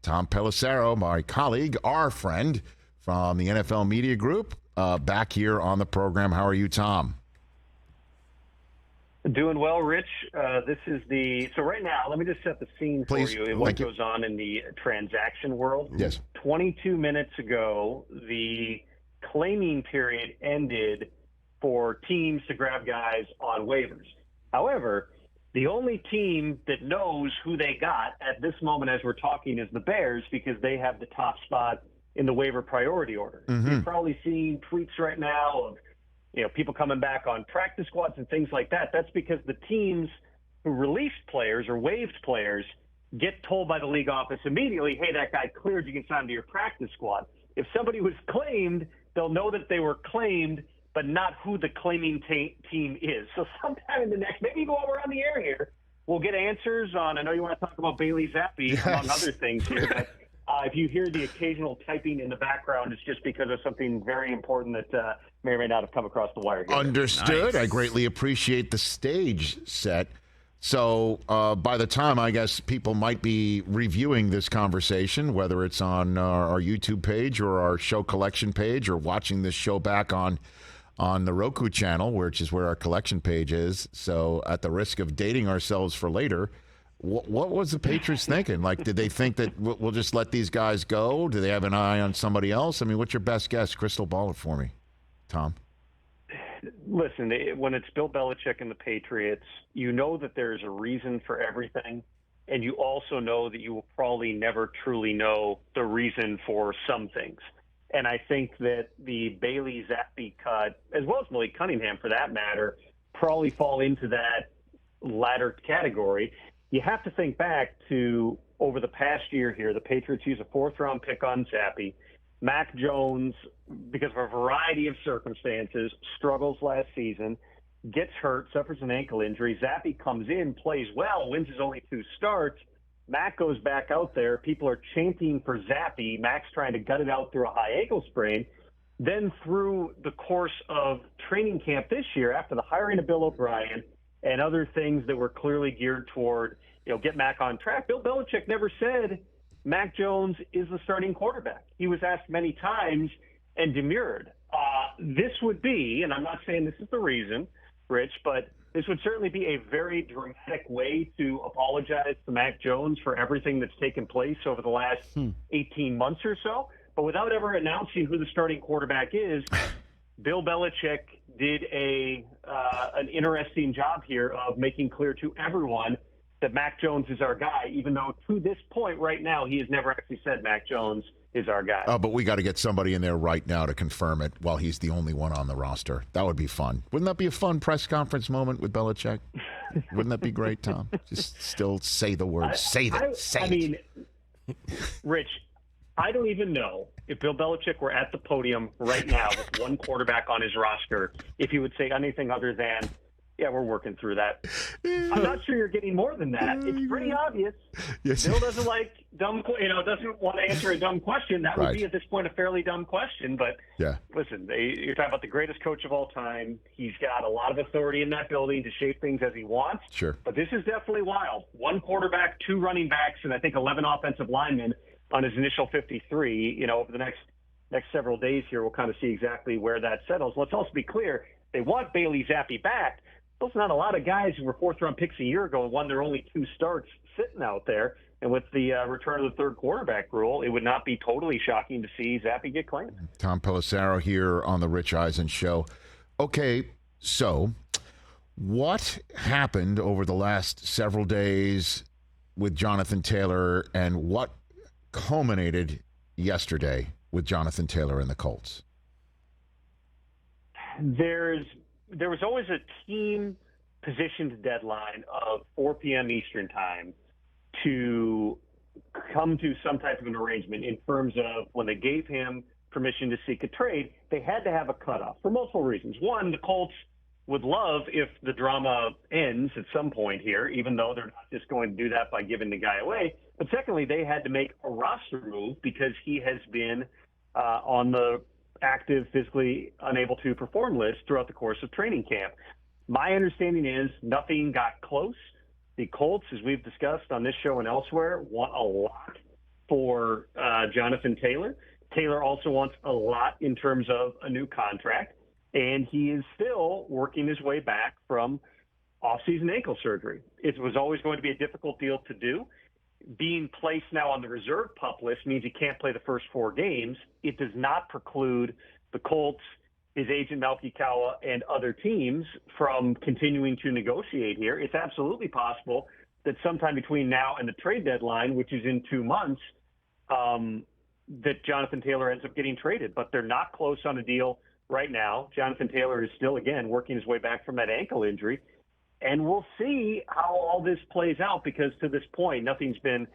Tom Pelissero, my colleague, our friend from the NFL Media Group, back here on the program. How are you, Tom? Doing well, Rich. This is so right now, let me just set the scene for you and what goes on in the transaction world. Yes. 22 minutes ago, the claiming period ended for teams to grab guys on waivers. However, the only team that knows who they got at this moment as we're talking is the Bears, because they have the top spot in the waiver priority order. Mm-hmm. You're probably seeing tweets right now of people coming back on practice squads and things like that. That's because the teams who released players or waived players get told by the league office immediately, hey, that guy cleared, you can sign him to your practice squad. If somebody was claimed, they'll know that they were claimed, but not who the claiming team is. So sometime in the next, maybe while we're on the air here, we'll get answers on, I know you want to talk about Bailey Zappi, yes, among other things here, but if you hear the occasional typing in the background, it's just because of something very important that may or may not have come across the wire here. Understood. Nice. I greatly appreciate the stage set. So by the time, I guess, people might be reviewing this conversation, whether it's on our YouTube page or our show collection page, or watching this show back on the Roku channel, which is where our collection page is. So at the risk of dating ourselves for later, what was the Patriots thinking? Like, did they think that we'll just let these guys go? Do they have an eye on somebody else? I mean, what's your best guess? Crystal ball it for me, Tom. Listen, when it's Bill Belichick and the Patriots, you know that there's a reason for everything, and you also know that you will probably never truly know the reason for some things. And I think that the Bailey Zappi cut, as well as Malik Cunningham for that matter, probably fall into that latter category. You have to think back to over the past year here, the Patriots use a fourth-round pick on Zappi. Mac Jones, because of a variety of circumstances, struggles last season, gets hurt, suffers an ankle injury. Zappi comes in, plays well, wins his only 2 starts. Mac goes back out there. People are chanting for Zappi. Mac's trying to gut it out through a high ankle sprain. Then through the course of training camp this year, after the hiring of Bill O'Brien and other things that were clearly geared toward, get Mac on track, Bill Belichick never said Mac Jones is the starting quarterback. He was asked many times and demurred. This would be, and I'm not saying this is the reason, Rich, but this would certainly be a very dramatic way to apologize to Mac Jones for everything that's taken place over the last 18 months or so. But without ever announcing who the starting quarterback is, Bill Belichick did an interesting job here of making clear to everyone that Mac Jones is our guy, even though to this point right now he has never actually said Mac Jones is our guy. Oh, but we got to get somebody in there right now to confirm it while he's the only one on the roster. That would be fun. Wouldn't that be a fun press conference moment with Belichick? Wouldn't that be great, Tom? Just still say the word. Say it. I mean, Rich, I don't even know if Bill Belichick were at the podium right now with one quarterback on his roster, if he would say anything other than, yeah, we're working through that. I'm not sure you're getting more than that. It's pretty obvious. Yes. Bill doesn't like doesn't want to answer a dumb question. That would be at this point a fairly dumb question. But listen, you're talking about the greatest coach of all time. He's got a lot of authority in that building to shape things as he wants. Sure. But this is definitely wild. One quarterback, 2 running backs, and I think 11 offensive linemen on his initial 53. Over the next several days here, we'll kind of see exactly where that settles. Let's also be clear. They want Bailey Zappi back. Those are not a lot of guys who were 4th-round picks a year ago and won their only 2 starts sitting out there. And with the return of the 3rd quarterback rule, it would not be totally shocking to see Zappi get claimed. Tom Pelissero here on the Rich Eisen Show. Okay, so what happened over the last several days with Jonathan Taylor, and what culminated yesterday with Jonathan Taylor and the Colts? There was always a team positioned deadline of 4 p.m. Eastern time to come to some type of an arrangement in terms of when they gave him permission to seek a trade, they had to have a cutoff for multiple reasons. One, the Colts would love if the drama ends at some point here, even though they're not just going to do that by giving the guy away. But secondly, they had to make a roster move because he has been on the active, physically unable to perform list throughout the course of training camp. My understanding is nothing got close. The Colts, as we've discussed on this show and elsewhere, want a lot for Jonathan Taylor. Taylor also wants a lot in terms of a new contract, and he is still working his way back from off-season ankle surgery. It was always going to be a difficult deal to do. Being placed now on the reserve PUP list means he can't play the first 4 games. It does not preclude the Colts, his agent Malky Kawa, and other teams from continuing to negotiate here. It's absolutely possible that sometime between now and the trade deadline, which is in 2 months, that Jonathan Taylor ends up getting traded. But they're not close on a deal right now. Jonathan Taylor is still, again, working his way back from that ankle injury. And we'll see how all this plays out, because to this point, nothing's been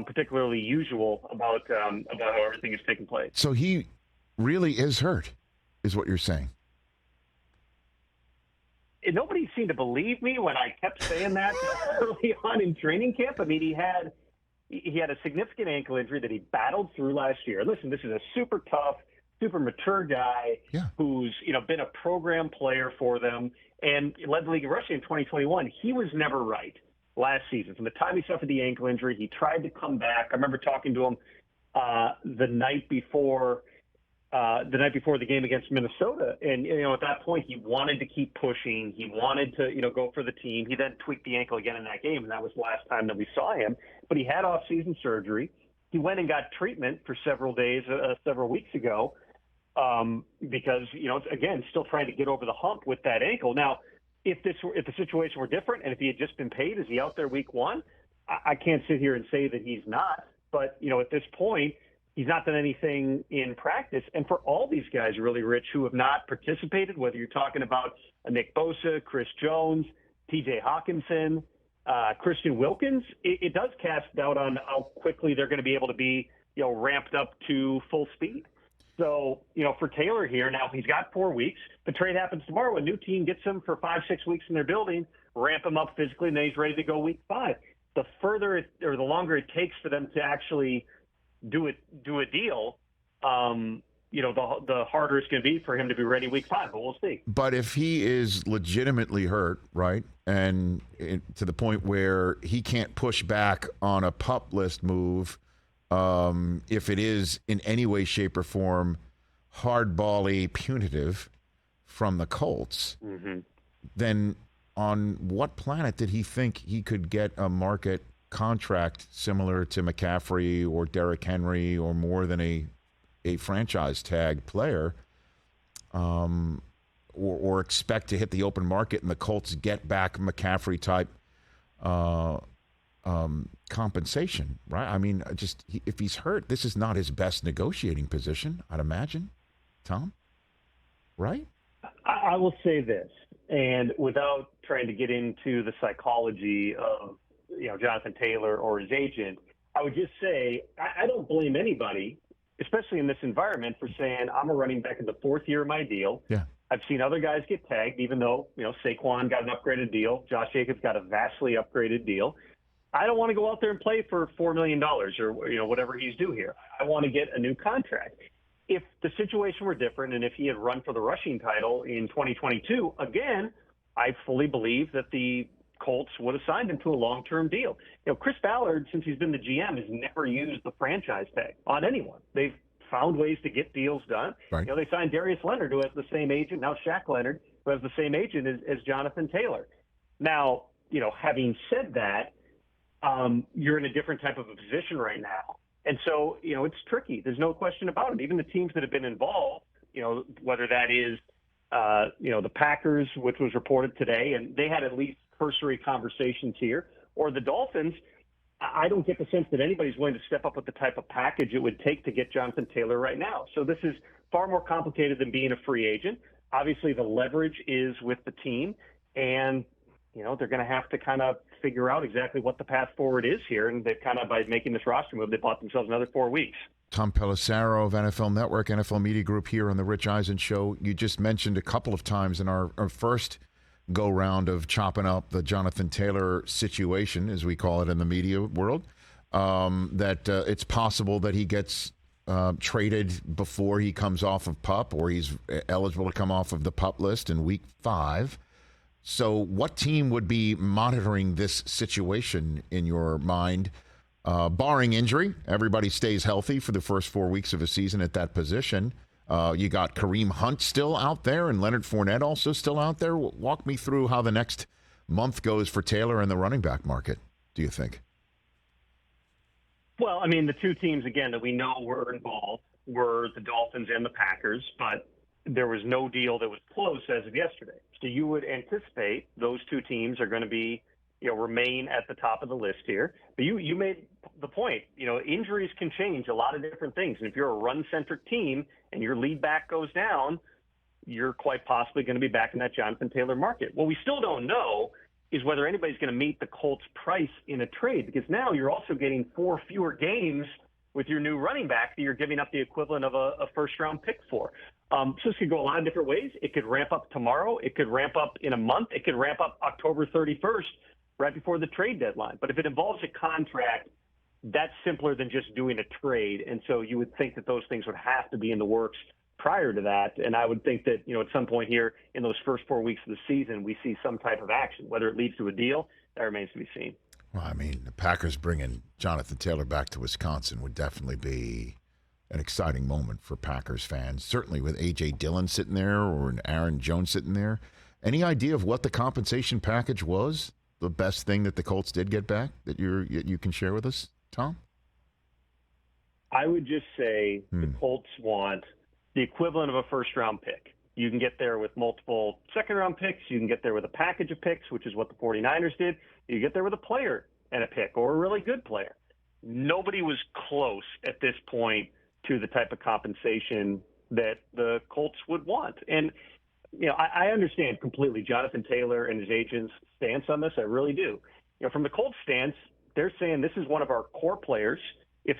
particularly usual about how everything is taking place. So he really is hurt, is what you're saying? And nobody seemed to believe me when I kept saying that early on in training camp. I mean, he had a significant ankle injury that he battled through last year. Listen, this is a super tough, super mature guy who's been a program player for them and led the league in rushing in 2021. He was never right last season. From the time he suffered the ankle injury, he tried to come back. I remember talking to him the night before the game against Minnesota, and at that point he wanted to keep pushing. He wanted to go for the team. He then tweaked the ankle again in that game, and that was the last time that we saw him. But he had off-season surgery. He went and got treatment for several days, several weeks ago. Because, again, still trying to get over the hump with that ankle. Now, if the situation were different and if he had just been paid, is he out there week 1? I can't sit here and say that he's not. But, at this point, he's not done anything in practice. And for all these guys, really, Rich, who have not participated, whether you're talking about Nick Bosa, Chris Jones, TJ Hawkinson, Christian Wilkins, it does cast doubt on how quickly they're going to be able to be, ramped up to full speed. So, for Taylor here, now he's got 4 weeks. The trade happens tomorrow. A new team gets him for 5-6 weeks in their building, ramp him up physically, and then he's ready to go week 5. The further or the longer it takes for them to actually do a deal, the harder it's going to be for him to be ready week 5. But we'll see. But if he is legitimately hurt, right, and to the point where he can't push back on a PUP list move, if it is in any way, shape, or form hardball-y punitive from the Colts, then on what planet did he think he could get a market contract similar to McCaffrey or Derrick Henry or more than a franchise tag player, or expect to hit the open market and the Colts get back McCaffrey type compensation, right? I mean, if he's hurt, this is not his best negotiating position, I'd imagine, Tom, right? I will say this, and without trying to get into the psychology of Jonathan Taylor or his agent, I would just say I don't blame anybody, especially in this environment, for saying I'm a running back in the 4th year of my deal. Yeah. I've seen other guys get tagged, even though Saquon got an upgraded deal, Josh Jacobs got a vastly upgraded deal. I don't want to go out there and play for $4 million or whatever he's due here. I want to get a new contract. If the situation were different and if he had run for the rushing title in 2022, again, I fully believe that the Colts would have signed him to a long-term deal. Chris Ballard, since he's been the GM, has never used the franchise tag on anyone. They've found ways to get deals done. Right. They signed Darius Leonard, who has the same agent, now Shaq Leonard, who has the same agent as Jonathan Taylor. Now, having said that, you're in a different type of a position right now. And so, it's tricky. There's no question about it. Even the teams that have been involved, whether that is, the Packers, which was reported today, and they had at least cursory conversations here, or the Dolphins, I don't get the sense that anybody's willing to step up with the type of package it would take to get Jonathan Taylor right now. So this is far more complicated than being a free agent. Obviously, the leverage is with the team, and they're going to have to kind of figure out exactly what the path forward is here. And they've kind of, by making this roster move, they bought themselves another 4 weeks. Tom Pelissero of NFL Network, NFL Media Group here on the Rich Eisen Show. You just mentioned a couple of times in our first go-round of chopping up the Jonathan Taylor situation, as we call it in the media world, that it's possible that he gets traded before he comes off of PUP, or he's eligible to come off of the PUP list in week 5. So what team would be monitoring this situation in your mind barring injury, everybody stays healthy for the first 4 weeks of a season at that position. You got Kareem Hunt still out there and Leonard Fournette also still out there. Walk me through how the next month goes for Taylor and the running back market, do you think? Well, I mean, the two teams, again, that we know were involved were the Dolphins and the Packers, but there was no deal that was close as of yesterday. So you would anticipate those two teams are going to be, remain at the top of the list here. But you made the point, injuries can change a lot of different things. And if you're a run-centric team and your lead back goes down, you're quite possibly going to be back in that Jonathan Taylor market. What we still don't know is whether anybody's going to meet the Colts' price in a trade, because now you're also getting 4 fewer games with your new running back that you're giving up the equivalent of a first-round pick for. So this could go a lot of different ways. It could ramp up tomorrow. It could ramp up in a month. It could ramp up October 31st, right before the trade deadline. But if it involves a contract, that's simpler than just doing a trade. And so you would think that those things would have to be in the works prior to that. And I would think that, at some point here in those first 4 weeks of the season, we see some type of action. Whether it leads to a deal, that remains to be seen. Well, I mean, the Packers bringing Jonathan Taylor back to Wisconsin would definitely be an exciting moment for Packers fans, certainly with A.J. Dillon sitting there or an Aaron Jones sitting there. Any idea of what the compensation package was? The best thing that the Colts did get back that you can share with us, Tom? I would just say the Colts want the equivalent of a first-round pick. You can get there with multiple second-round picks. You can get there with a package of picks, which is what the 49ers did. You get there with a player and a pick or a really good player. Nobody was close at this point to the type of compensation that the Colts would want. And, I understand completely Jonathan Taylor and his agent's stance on this. I really do. From the Colts stance, they're saying this is one of our core players. If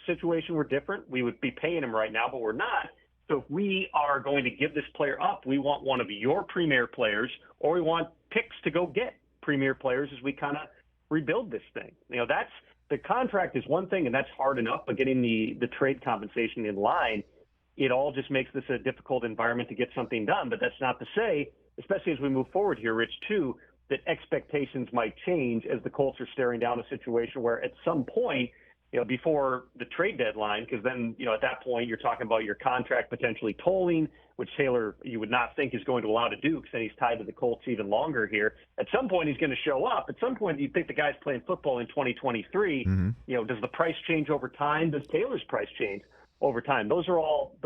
situation were different, we would be paying him right now, but we're not. So if we are going to give this player up, we want one of your premier players, or we want picks to go get premier players as we kind of rebuild this thing. That's the contract is one thing, and that's hard enough, but getting the trade compensation in line, it all just makes this a difficult environment to get something done. But that's not to say, especially as we move forward here, Rich, too, that expectations might change as the Colts are staring down a situation where at some point, before the trade deadline, because then, at that point, you're talking about your contract potentially tolling, which Taylor, you would not think is going to allow to do because then he's tied to the Colts even longer here. At some point, he's going to show up. At some point, you think the guy's playing football in 2023. Does the price change over time? Does Taylor's price change over time? Those are all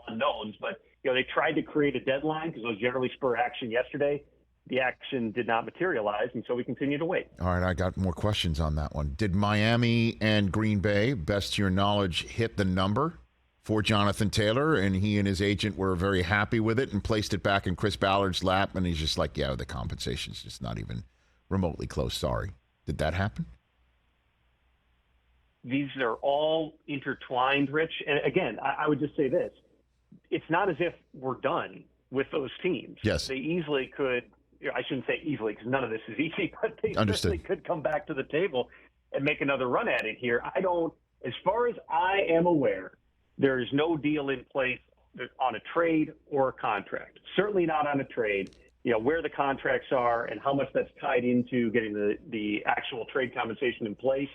unknowns, but, they tried to create a deadline because it was generally spur action yesterday. The action did not materialize, and so we continue to wait. All right, I got more questions on that one. Did Miami and Green Bay, best to your knowledge, hit the number for Jonathan Taylor, and he and his agent were very happy with it and placed it back in Chris Ballard's lap, and he's just like, yeah, the compensation's just not even remotely close, sorry. Did that happen? These are all intertwined, Rich. And again, I would just say this. It's not as if we're done with those teams. Yes. They easily could. I shouldn't say easily because none of this is easy, but they certainly could come back to the table and make another run at it here. As far as I am aware, there is no deal in place on a trade or a contract. Certainly not on a trade. Where the contracts are and how much that's tied into getting the actual trade compensation in place.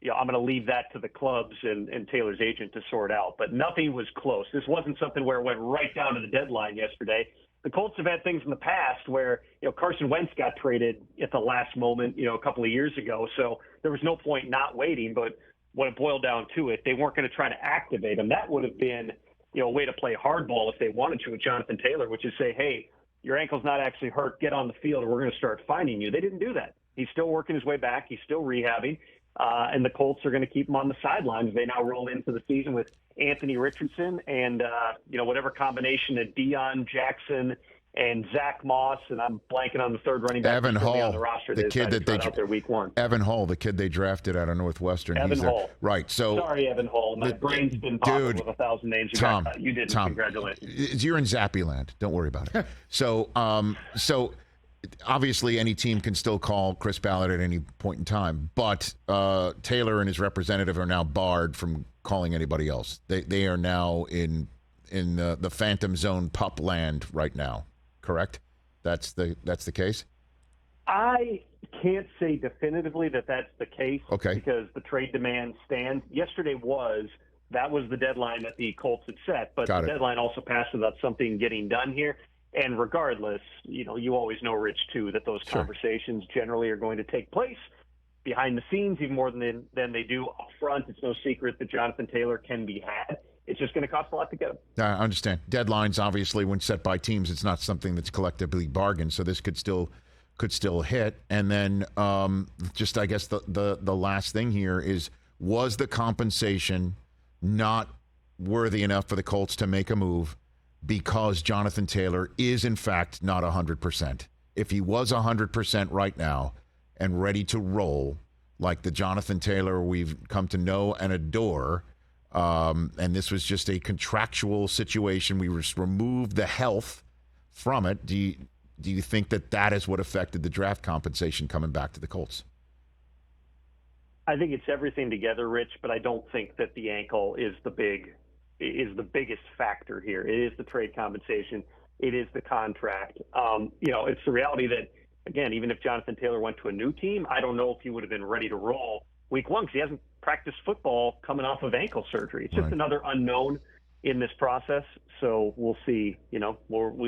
I'm going to leave that to the clubs and Taylor's agent to sort out. But nothing was close. This wasn't something where it went right down to the deadline yesterday. The Colts have had things in the past where, Carson Wentz got traded at the last moment, a couple of years ago. So there was no point not waiting. But when it boiled down to it, they weren't going to try to activate him. That would have been, a way to play hardball if they wanted to with Jonathan Taylor, which is say, hey, your ankle's not actually hurt. Get on the field or we're going to start finding you. They didn't do that. He's still working his way back. He's still rehabbing. And the Colts are going to keep him on the sidelines. They now roll into the season with Anthony Richardson and, whatever combination of Deion Jackson and Zach Moss, and I'm blanking on the third running back. Evan Hall, on the roster the kid that they out there week one. Evan Hall, the kid they drafted out of Northwestern. Evan Hall. Right. So sorry, Evan Hall. My brain's been popping with 1,000 names. You didn't. Tom, congratulations. You're in Zappy land. Don't worry about it. So obviously any team can still call Chris Ballard at any point in time, but Taylor and his representative are now barred from calling anybody else. They are now in the Phantom Zone pup land right now. Correct? That's the case? can't say definitively that that's the case. Okay. Because the trade demand stands. Yesterday that was the deadline that the Colts had set, but the deadline also passed without something getting done here. And regardless, you always know, Rich, too, that those conversations generally are going to take place behind the scenes even more than they do up front. It's no secret that Jonathan Taylor can be had. It's just going to cost a lot to get him. I understand. Deadlines, obviously, when set by teams, it's not something that's collectively bargained, so this could still hit. And then just, I guess, the last thing here is, was the compensation not worthy enough for the Colts to make a move because Jonathan Taylor is, in fact, not 100%? If he was 100% right now and ready to roll like the Jonathan Taylor we've come to know and adore, and this was just a contractual situation, we removed the health from it, do you think that is what affected the draft compensation coming back to the Colts? I think it's everything together, Rich, but I don't think that the ankle is the biggest factor here. It is the trade compensation. It is the contract. It's the reality that, again, even if Jonathan Taylor went to a new team, I don't know if he would have been ready to roll week one because he hasn't practiced football coming off of ankle surgery. It's just another unknown in this process. So we'll see. We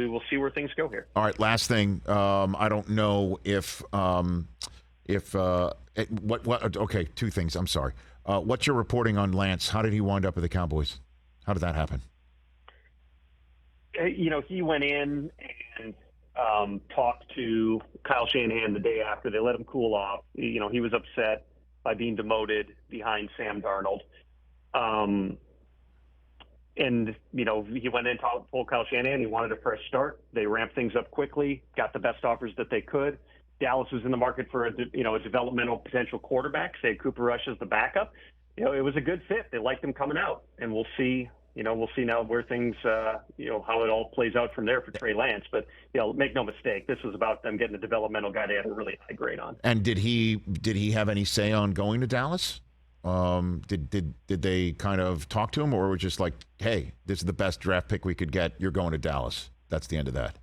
will see where things go here. All right. Last thing. I don't know if okay, two things. I'm sorry. What's your reporting on Lance? How did he wind up with the Cowboys? How did that happen? He went in and talked to Kyle Shanahan the day after. They let him cool off. He was upset by being demoted behind Sam Darnold. And he went in and told Kyle Shanahan he wanted a fresh start. They ramped things up quickly, got the best offers that they could. Dallas was in the market for a developmental potential quarterback. They had Cooper Rush as the backup. It was a good fit. They liked him coming out, and we'll see. We'll see now where things, how it all plays out from there for Trey Lance. But make no mistake, this was about them getting a developmental guy they had a really high grade on. And did he have any say on going to Dallas? Did they kind of talk to him, or were just like, hey, this is the best draft pick we could get. You're going to Dallas. That's the end of that.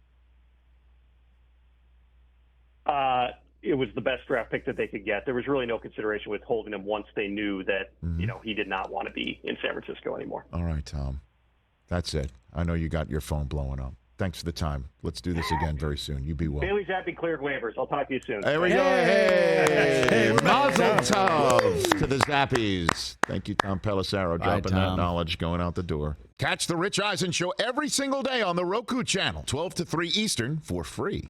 It was the best draft pick that they could get. There was really no consideration with holding him once they knew that, he did not want to be in San Francisco anymore. All right, Tom. That's it. I know you got your phone blowing up. Thanks for the time. Let's do this again very soon. You be well. Bailey's happy cleared waivers. I'll talk to you soon. There we go. Hey, mazel tov to the Zappies. Thank you, Tom Pelissero, dropping that knowledge going out the door. Catch the Rich Eisen Show every single day on the Roku channel, 12 to 3 Eastern, for free.